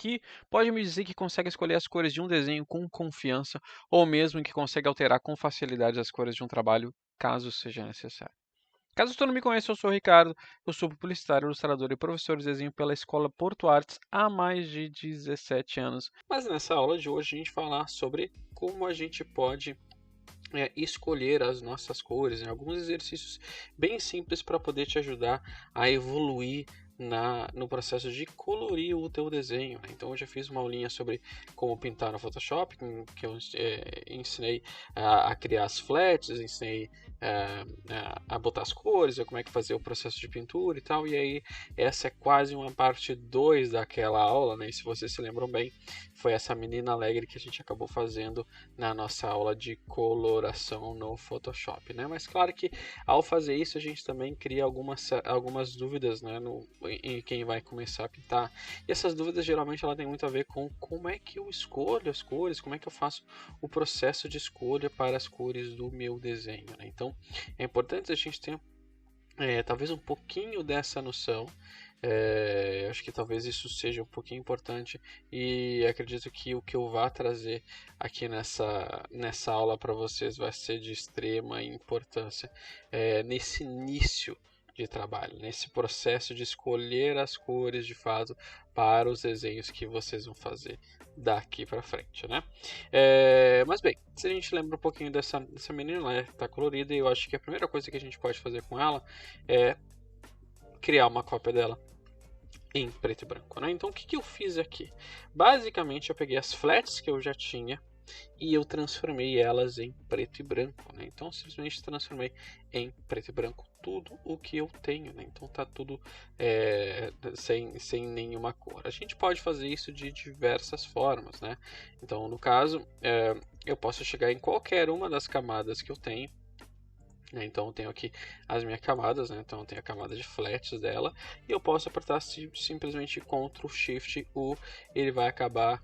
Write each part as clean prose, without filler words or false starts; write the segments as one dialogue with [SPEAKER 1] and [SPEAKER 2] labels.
[SPEAKER 1] aqui pode me dizer que consegue escolher as cores de um desenho com confiança ou mesmo que consegue alterar com facilidade as cores de um trabalho, caso seja necessário. Caso tu não me conheça, eu sou o Ricardo, eu sou publicitário, ilustrador e professor de desenho pela Escola Porto Artes há mais de 17 anos. Mas nessa aula de hoje a gente vai falar sobre como a gente pode escolher as nossas cores, alguns exercícios bem simples para poder te ajudar a evoluir no processo de colorir o teu desenho. Então eu já fiz uma aulinha sobre como pintar no Photoshop, que eu ensinei a criar as flats, ensinei a botar as cores, como é que fazer o processo de pintura e tal, e aí essa é quase uma parte 2 daquela aula, né? E se vocês se lembram bem, foi essa menina alegre que a gente acabou fazendo na nossa aula de coloração no Photoshop, né? Mas claro que ao fazer isso a gente também cria algumas dúvidas, né, em quem vai começar a pintar. E essas dúvidas geralmente ela tem muito a ver com como é que eu escolho as cores, como é que eu faço o processo de escolha para as cores do meu desenho, né? Então é importante a gente ter talvez um pouquinho dessa noção. Acho que talvez isso seja um pouquinho importante e acredito que o que eu vá trazer aqui nessa aula para vocês vai ser de extrema importância nesse início de trabalho, nesse processo de escolher as cores de fato para os desenhos que vocês vão fazer daqui para frente, né? Mas bem, se a gente lembra um pouquinho dessa menina, ela está colorida e eu acho que a primeira coisa que a gente pode fazer com ela é criar uma cópia dela em preto e branco, né? Então o que eu fiz aqui? Basicamente eu peguei as flats que eu já tinha e eu transformei elas em preto e branco, né? Então simplesmente transformei em preto e branco tudo o que eu tenho, né? Então tá tudo sem nenhuma cor. A gente pode fazer isso de diversas formas, né? Então no caso eu posso chegar em qualquer uma das camadas que eu tenho. Então eu tenho aqui as minhas camadas, né? Então eu tenho a camada de flats dela e eu posso apertar simplesmente Ctrl Shift U, ele vai acabar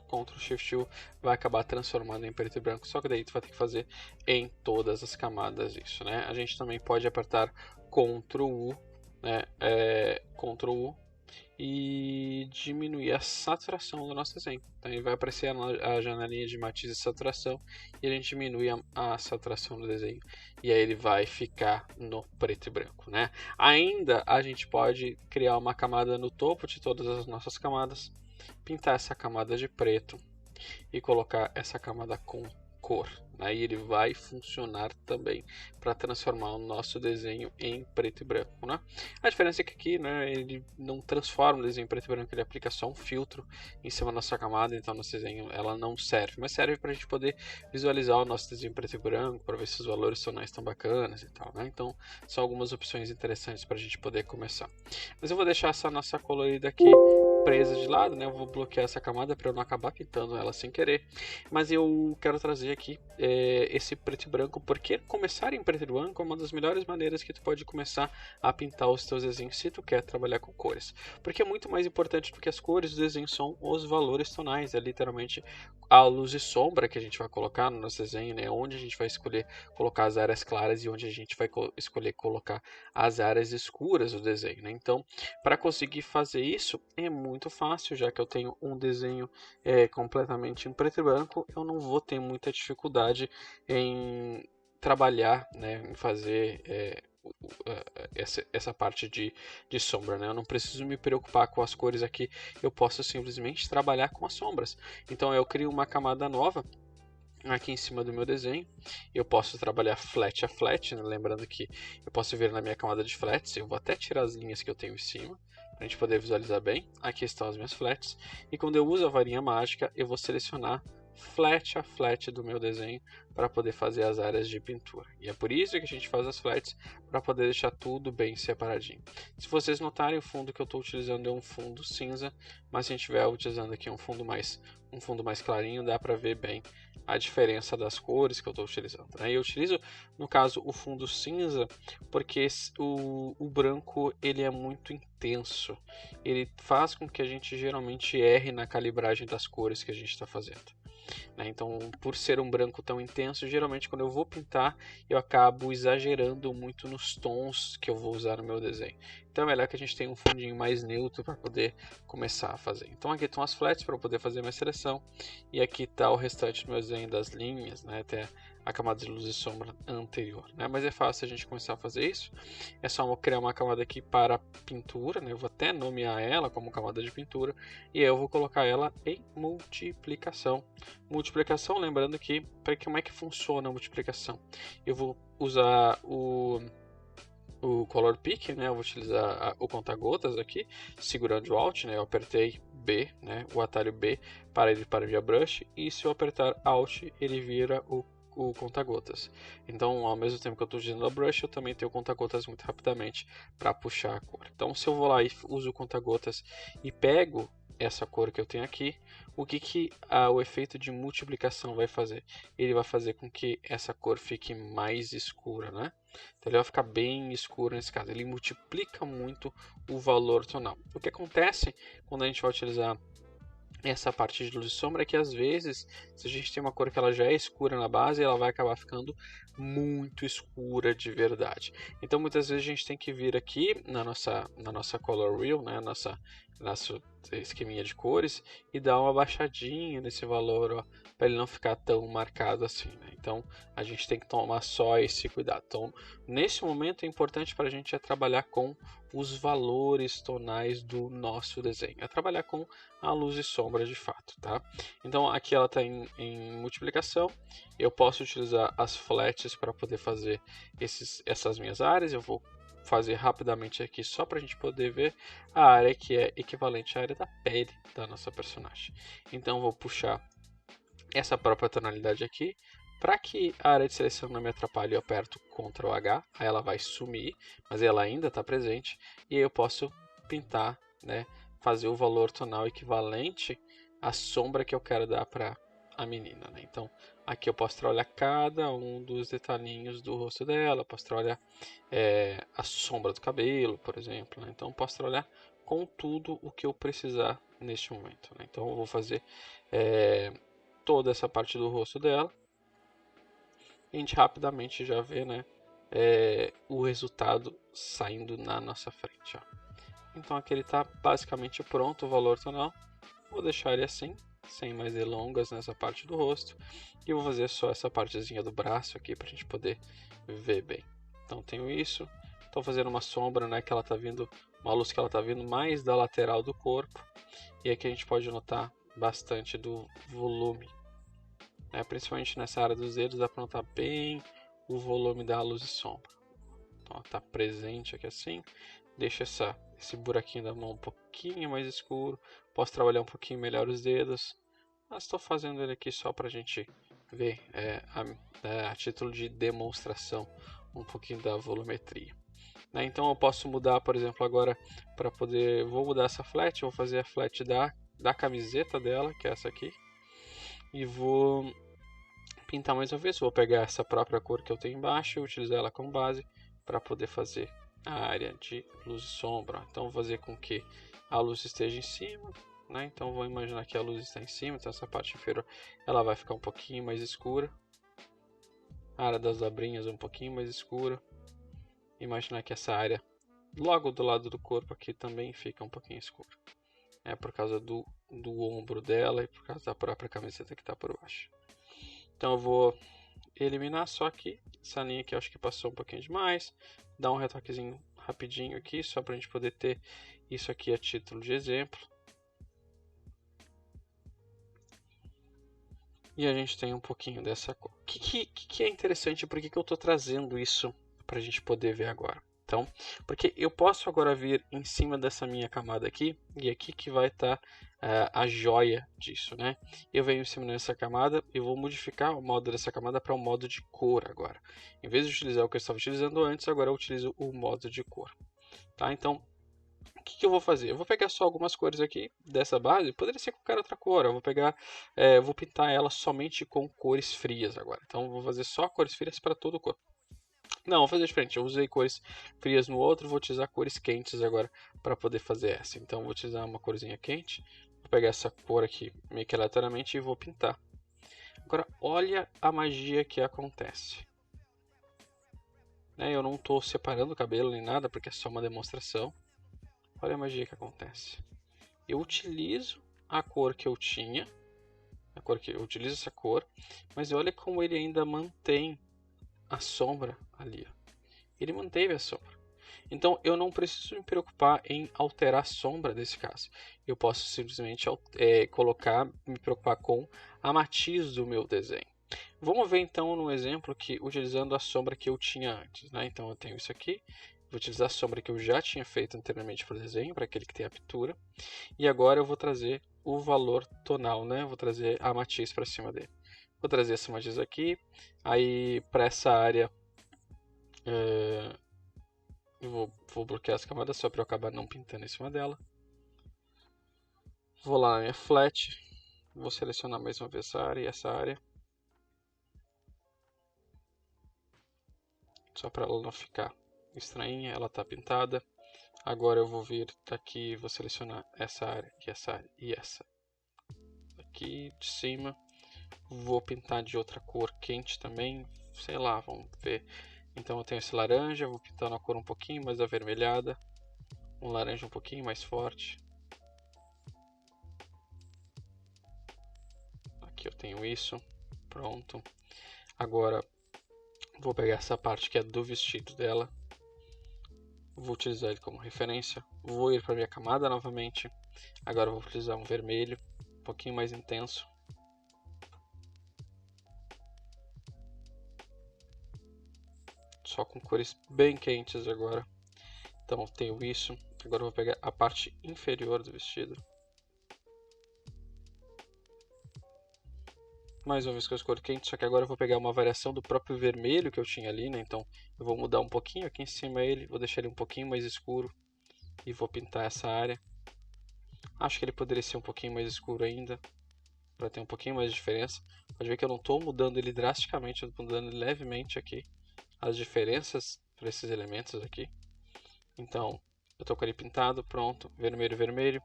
[SPEAKER 1] Ctrl Shift U vai acabar transformando em preto e branco, só que daí tu vai ter que fazer em todas as camadas isso, né? A gente também pode apertar Ctrl U, né? Ctrl U e diminuir a saturação do nosso desenho. Então ele vai aparecer a janelinha de matiz e saturação e a gente diminui a saturação do desenho e aí ele vai ficar no preto e branco, né? Ainda a gente pode criar uma camada no topo de todas as nossas camadas, pintar essa camada de preto e colocar essa camada com cor. Aí ele vai funcionar também para transformar o nosso desenho em preto e branco, né? A diferença é que aqui, né, ele não transforma o desenho em preto e branco, ele aplica só um filtro em cima da nossa camada, então nosso desenho ela não serve, mas serve para a gente poder visualizar o nosso desenho em preto e branco, para ver se os valores tonais estão bacanas e tal, né? Então são algumas opções interessantes para a gente poder começar. Mas eu vou deixar essa nossa colorida aqui presa de lado, né? Eu vou bloquear essa camada para eu não acabar pintando ela sem querer. Mas eu quero trazer aqui esse preto e branco, porque começar em preto e branco é uma das melhores maneiras que tu pode começar a pintar os teus desenhos se tu quer trabalhar com cores. Porque é muito mais importante do que as cores do desenho são os valores tonais, é literalmente a luz e sombra que a gente vai colocar no nosso desenho, né? Onde a gente vai escolher colocar as áreas claras e onde a gente vai escolher colocar as áreas escuras do desenho, né? Então, para conseguir fazer isso é muito fácil, já que eu tenho um desenho completamente em preto e branco, eu não vou ter muita dificuldade em trabalhar, né, em fazer essa parte de sombra, né? Eu não preciso me preocupar com as cores aqui, eu posso simplesmente trabalhar com as sombras. Então eu crio uma camada nova aqui em cima do meu desenho, eu posso trabalhar flat a flat, né? Lembrando que eu posso vir na minha camada de flats, eu vou até tirar as linhas que eu tenho em cima, para a gente poder visualizar bem. Aqui estão as minhas flats, e quando eu uso a varinha mágica, eu vou selecionar flat a flat do meu desenho para poder fazer as áreas de pintura. E é por isso que a gente faz as flats, para poder deixar tudo bem separadinho. Se vocês notarem, o fundo que eu estou utilizando é um fundo cinza, mas se a gente estiver utilizando aqui um fundo mais clarinho, dá para ver bem a diferença das cores que eu estou utilizando, né? Eu utilizo, no caso, o fundo cinza porque o branco ele é muito intenso, ele faz com que a gente geralmente erre na calibragem das cores que a gente está fazendo, né? Então, por ser um branco tão intenso, geralmente quando eu vou pintar, eu acabo exagerando muito nos tons que eu vou usar no meu desenho. Então é melhor que a gente tenha um fundinho mais neutro para poder começar a fazer. Então aqui estão as flats para eu poder fazer minha seleção. E aqui está o restante do meu desenho das linhas, né? Até a camada de luz e sombra anterior, né? Mas é fácil a gente começar a fazer isso. É só criar uma camada aqui para pintura, né? Eu vou até nomear ela como camada de pintura. E aí eu vou colocar ela em multiplicação. Multiplicação, lembrando que, para como é que funciona a multiplicação? Eu vou usar o Color Pick, né? Eu vou utilizar o conta-gotas aqui, segurando o Alt, né? Eu apertei B, né? O atalho B para ele para via brush, e se eu apertar Alt, ele vira o conta-gotas. Então, ao mesmo tempo que eu estou usando a brush, eu também tenho o conta-gotas muito rapidamente para puxar a cor. Então, se eu vou lá e uso o conta-gotas e pego essa cor que eu tenho aqui, o que o efeito de multiplicação vai fazer? Ele vai fazer com que essa cor fique mais escura, né? Então ele vai ficar bem escuro nesse caso. Ele multiplica muito o valor tonal. O que acontece quando a gente vai utilizar essa parte de luz e sombra é que às vezes, se a gente tem uma cor que ela já é escura na base, ela vai acabar ficando muito escura de verdade. Então muitas vezes a gente tem que vir aqui na nossa color wheel, né, nosso esqueminha de cores, e dar uma baixadinha nesse valor, para ele não ficar tão marcado assim, né? Então a gente tem que tomar só esse cuidado. Então nesse momento é importante para a gente trabalhar com os valores tonais do nosso desenho, é trabalhar com a luz e sombra de fato, tá? Então aqui ela está em multiplicação. Eu posso utilizar as flats para poder fazer essas minhas áreas. Eu vou fazer rapidamente aqui só para a gente poder ver a área que é equivalente à área da pele da nossa personagem. Então eu vou puxar essa própria tonalidade aqui. Para que a área de seleção não me atrapalhe, eu aperto Ctrl H, aí ela vai sumir, mas ela ainda está presente, e aí eu posso pintar, né, fazer o valor tonal equivalente à sombra que eu quero dar para a menina, né? Então aqui eu posso trabalhar cada um dos detalhinhos do rosto dela, posso trabalhar a sombra do cabelo, por exemplo, né? Então eu posso trabalhar com tudo o que eu precisar neste momento, né? Então eu vou fazer toda essa parte do rosto dela. A gente rapidamente já vê, né, o resultado saindo na nossa frente. Ó. Então aqui ele está basicamente pronto, o valor tonal. Vou deixar ele assim, sem mais delongas nessa parte do rosto. E vou fazer só essa partezinha do braço aqui para a gente poder ver bem. Então tenho isso. Estou fazendo uma sombra, né, que ela está vindo, uma luz que ela está vindo mais da lateral do corpo. E aqui a gente pode notar bastante do volume. Principalmente nessa área dos dedos, dá para notar bem o volume da luz e sombra. Então, está presente aqui assim. Deixa esse buraquinho da mão um pouquinho mais escuro. Posso trabalhar um pouquinho melhor os dedos. Mas estou fazendo ele aqui só para a gente ver a título de demonstração um pouquinho da volumetria. Então eu posso mudar, por exemplo, agora para poder... Vou mudar essa flat, vou fazer a flat da camiseta dela, que é essa aqui. E vou pintar mais uma vez. Vou pegar essa própria cor que eu tenho embaixo e utilizar ela como base para poder fazer a área de luz e sombra. Então vou fazer com que a luz esteja em cima, né? Então vou imaginar que a luz está em cima, então essa parte inferior ela vai ficar um pouquinho mais escura. A área das dobrinhas um pouquinho mais escura. Imaginar que essa área logo do lado do corpo aqui também fica um pouquinho escura. Por causa do ombro dela e por causa da própria camiseta que está por baixo. Então eu vou eliminar só aqui, essa linha aqui eu acho que passou um pouquinho demais, dar um retoquezinho rapidinho aqui, só para a gente poder ter isso aqui a título de exemplo. E a gente tem um pouquinho dessa cor. O que é interessante, por que eu estou trazendo isso para a gente poder ver agora? Então, porque eu posso agora vir em cima dessa minha camada aqui, e aqui que vai estar a joia disso, né? Eu venho em cima dessa camada e vou modificar o modo dessa camada para um modo de cor agora. Em vez de utilizar o que eu estava utilizando antes, agora eu utilizo o modo de cor. Tá? Então, o que eu vou fazer? Eu vou pegar só algumas cores aqui dessa base, poderia ser qualquer outra cor. Eu vou pegar, vou pintar ela somente com cores frias agora. Então, eu vou fazer só cores frias para todo o corpo. Não, vou fazer diferente. Eu usei cores frias no outro, vou utilizar cores quentes agora para poder fazer essa. Então, vou utilizar uma corzinha quente. Vou pegar essa cor aqui meio que aleatoriamente e vou pintar. Agora, olha a magia que acontece. Eu não estou separando o cabelo nem nada, porque é só uma demonstração. olha a magia que acontece. Eu utilizo a cor que eu tinha, eu utilizo essa cor, mas olha como ele ainda mantém a sombra ali. Ó. Ele manteve a sombra. Então eu não preciso me preocupar em alterar a sombra desse caso. Eu posso simplesmente me preocupar com a matiz do meu desenho. Vamos ver então no exemplo que utilizando a sombra que eu tinha antes. Né? Então eu tenho isso aqui. Vou utilizar a sombra que eu já tinha feito anteriormente para o desenho, para aquele que tem a pintura. E agora eu vou trazer o valor tonal, né? Vou trazer a matiz para cima dele. Vou trazer essa matiz aqui. Aí para essa área vou bloquear as camadas só para eu acabar não pintando em cima dela. Vou lá na minha flat. Vou selecionar mais uma vez essa área e essa área. Só para ela não ficar estranha, ela está pintada. Agora eu vou vir daqui, vou selecionar essa área e essa área e essa. Aqui de cima. Vou pintar de outra cor quente também. Sei lá, vamos ver. Então eu tenho esse laranja, vou pintar uma cor um pouquinho mais avermelhada. Um laranja um pouquinho mais forte. Aqui eu tenho isso. Pronto. Agora vou pegar essa parte que é do vestido dela. Vou utilizar ele como referência. Vou ir para minha camada novamente. Agora vou utilizar um vermelho um pouquinho mais intenso. Só com cores bem quentes agora. Então tenho isso. Agora eu vou pegar a parte inferior do vestido. Mais uma vez com as cores quentes, só que agora eu vou pegar uma variação do próprio vermelho que eu tinha ali, né? Então eu vou mudar um pouquinho aqui em cima ele, vou deixar ele um pouquinho mais escuro e vou pintar essa área. Acho que ele poderia ser um pouquinho mais escuro ainda, para ter um pouquinho mais de diferença. Pode ver que eu não estou mudando ele drasticamente, eu estou mudando levemente aqui as diferenças para esses elementos aqui. Então eu estou com ele pintado, pronto, vermelho, vermelho.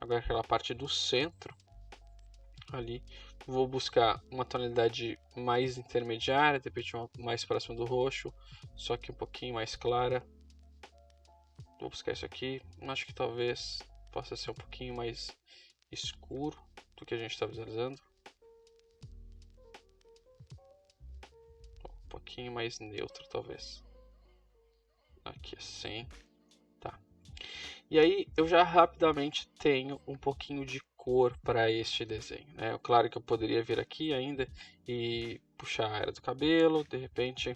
[SPEAKER 1] Agora aquela parte do centro ali, vou buscar uma tonalidade mais intermediária, de repente mais próxima do roxo, só que um pouquinho mais clara. Vou buscar isso aqui, acho que talvez possa ser um pouquinho mais escuro do que a gente está visualizando. Um pouquinho mais neutro talvez. Aqui assim, tá. E aí eu já rapidamente tenho um pouquinho de cor para este desenho, né? Claro que eu poderia vir aqui ainda e puxar a área do cabelo, de repente,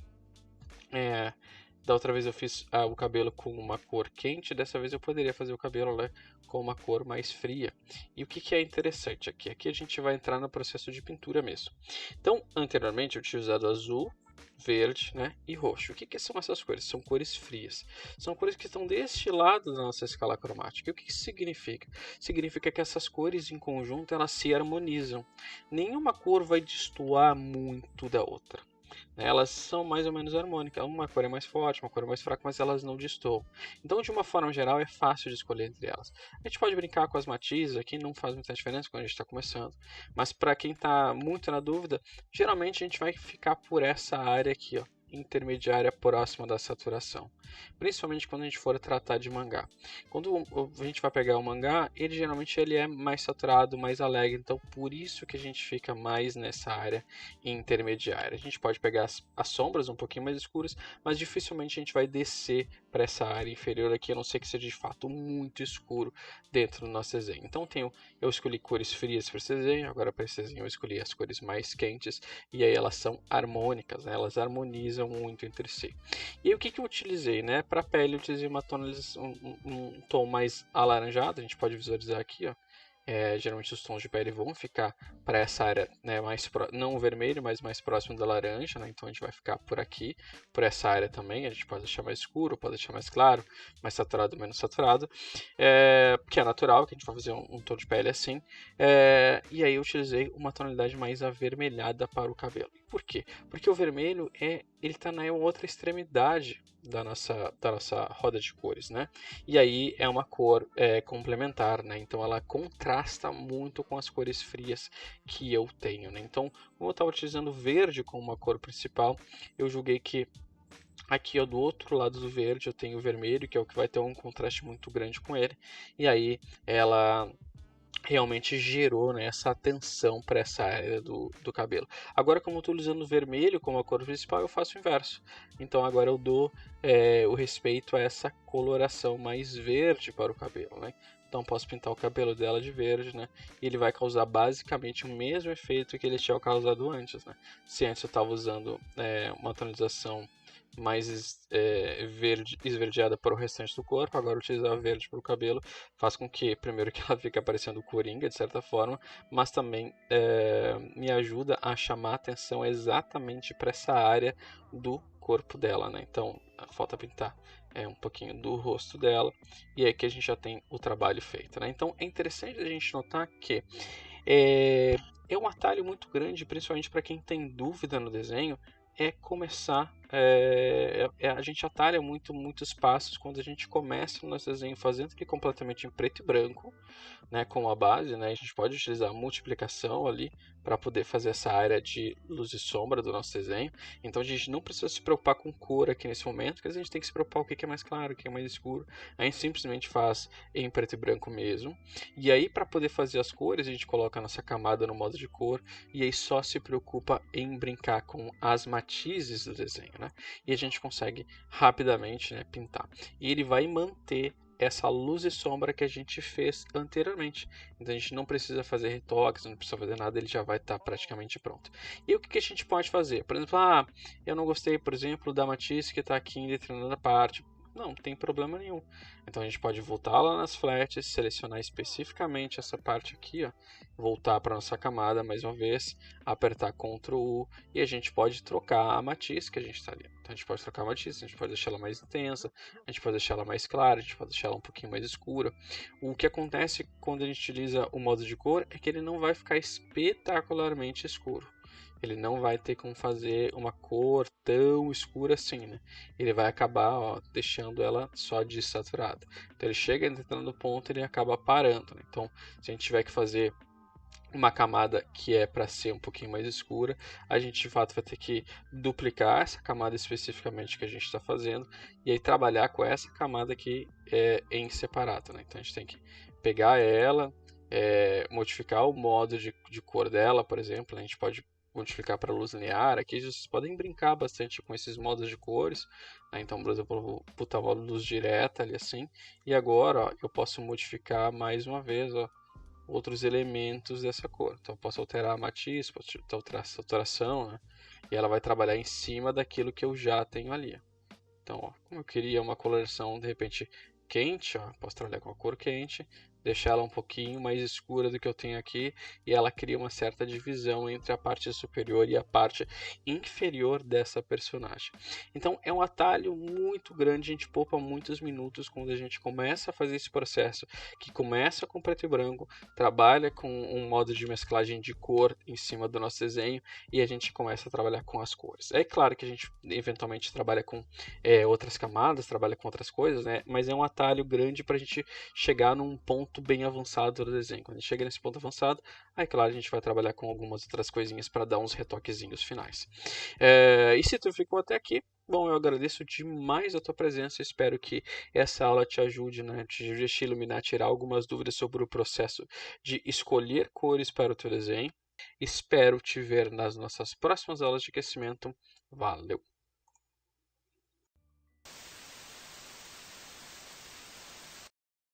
[SPEAKER 1] da outra vez eu fiz o cabelo com uma cor quente, dessa vez eu poderia fazer o cabelo, né, com uma cor mais fria. E o que é interessante aqui? Aqui a gente vai entrar no processo de pintura mesmo. Então, anteriormente eu tinha usado azul, verde, né, e roxo. O que são essas cores? São cores frias. São cores que estão deste lado da nossa escala cromática. E o que isso significa? Significa que essas cores em conjunto elas se harmonizam. Nenhuma cor vai destoar muito da outra. Elas são mais ou menos harmônicas. Uma cor é mais forte, uma cor é mais fraca, mas elas não destoam. Então, de uma forma geral, é fácil de escolher entre elas. A gente pode brincar com as matizes aqui, não faz muita diferença quando a gente está começando. Mas para quem está muito na dúvida, geralmente a gente vai ficar por essa área aqui, ó, intermediária próxima da saturação. Principalmente quando a gente for tratar de mangá. Quando a gente vai pegar o mangá, ele geralmente é mais saturado, mais alegre. Então, por isso que a gente fica mais nessa área intermediária. A gente pode pegar as sombras um pouquinho mais escuras, mas dificilmente a gente vai descer para essa área inferior aqui, a não ser que seja de fato muito escuro dentro do nosso desenho. Então eu escolhi cores frias para esse desenho, agora para esse desenho eu escolhi as cores mais quentes, e aí elas são harmônicas, né? Elas harmonizam muito entre si. E aí, o que eu utilizei? Né? Para a pele eu utilizei uma tonalização, um tom mais alaranjado, a gente pode visualizar aqui, ó. Geralmente os tons de pele vão ficar para essa área, né, não o vermelho, mas mais próximo da laranja, né? Então a gente vai ficar por aqui, por essa área também. A gente pode deixar mais escuro, pode deixar mais claro, mais saturado, menos saturado, que é natural, que a gente vai fazer um tom de pele assim. E aí eu utilizei uma tonalidade mais avermelhada para o cabelo. Por quê? Porque o vermelho ele está na outra extremidade da nossa roda de cores, né? E aí é uma cor complementar, né? Então ela contrasta muito com as cores frias que eu tenho, né? Então, como eu estava utilizando verde como uma cor principal, eu julguei que Aqui, ó, do outro lado do verde, eu tenho o vermelho, que é o que vai ter um contraste muito grande com ele. E aí, ela realmente gerou, né, essa atenção para essa área do cabelo. Agora, como eu estou usando o vermelho como a cor principal, eu faço o inverso. Então, agora eu dou o respeito a essa coloração mais verde para o cabelo, né? Então, posso pintar o cabelo dela de verde, né? E ele vai causar basicamente o mesmo efeito que ele tinha causado antes, né? Se antes eu estava usando uma tonalização mais verde, esverdeada para o restante do corpo, agora utilizar verde para o cabelo faz com que, primeiro, que ela fique parecendo coringa, de certa forma, mas também me ajuda a chamar a atenção exatamente para essa área do corpo dela, né? Então, falta pintar um pouquinho do rosto dela, e aí que a gente já tem o trabalho feito, né? Então, é interessante a gente notar que é um atalho muito grande, principalmente para quem tem dúvida no desenho, é começar. A gente atalha muitos passos quando a gente começa o nosso desenho fazendo ele completamente em preto e branco, né, como a base, né, a gente pode utilizar a multiplicação ali para poder fazer essa área de luz e sombra do nosso desenho. Então a gente não precisa se preocupar com cor aqui nesse momento, porque a gente tem que se preocupar com o que é mais claro, o que é mais escuro. A gente simplesmente faz em preto e branco mesmo. E aí, para poder fazer as cores, a gente coloca a nossa camada no modo de cor e aí só se preocupa em brincar com as matizes do desenho, né? E a gente consegue rapidamente, né, pintar. E ele vai manter essa luz e sombra que a gente fez anteriormente. Então a gente não precisa fazer retoques, não precisa fazer nada, ele já vai estar praticamente pronto. E o que a gente pode fazer? Por exemplo, eu não gostei, por exemplo, da matisse que está aqui em determinada parte. Não tem problema nenhum. Então a gente pode voltar lá nas flats, selecionar especificamente essa parte aqui, ó, voltar para nossa camada mais uma vez, apertar Ctrl U e a gente pode trocar a matisse que a gente está ali. Então a gente pode trocar a matisse, a gente pode deixar ela mais intensa, a gente pode deixar ela mais clara, a gente pode deixar ela um pouquinho mais escura. O que acontece quando a gente utiliza o modo de cor é que ele não vai ficar espetacularmente escuro. Ele não vai ter como fazer uma cor tão escura assim, né? Ele vai acabar deixando ela só desaturada. Então ele chega em determinado ponto e ele acaba parando, né? Então, se a gente tiver que fazer uma camada que é para ser um pouquinho mais escura, a gente de fato vai ter que duplicar essa camada especificamente que a gente está fazendo e aí trabalhar com essa camada aqui em separado, né? Então a gente tem que pegar ela, modificar o modo de cor dela, por exemplo, a gente pode modificar para luz linear. Aqui vocês podem brincar bastante com esses modos de cores, né? Então, por exemplo, eu vou botar uma luz direta ali assim, e agora ó, eu posso modificar mais uma vez, ó, outros elementos dessa cor. Então eu posso alterar a matiz, posso alterar a saturação, né? E ela vai trabalhar em cima daquilo que eu já tenho ali. Então, ó, como eu queria uma coloração de repente quente, ó, posso trabalhar com a cor quente, deixar ela um pouquinho mais escura do que eu tenho aqui e ela cria uma certa divisão entre a parte superior e a parte inferior dessa personagem. Então é um atalho muito grande, a gente poupa muitos minutos quando a gente começa a fazer esse processo, que começa com preto e branco, trabalha com um modo de mesclagem de cor em cima do nosso desenho e a gente começa a trabalhar com as cores. É claro que a gente eventualmente trabalha com outras camadas, trabalha com outras coisas, né? Mas é um atalho grande para a gente chegar num ponto bem avançado do desenho. Quando a gente chega nesse ponto avançado, aí claro a gente vai trabalhar com algumas outras coisinhas para dar uns retoquezinhos finais. E se tu ficou até aqui, bom, eu agradeço demais a tua presença. Espero que essa aula te ajude, né? Te ajude a te iluminar, tirar algumas dúvidas sobre o processo de escolher cores para o teu desenho. Espero te ver nas nossas próximas aulas de aquecimento. Valeu!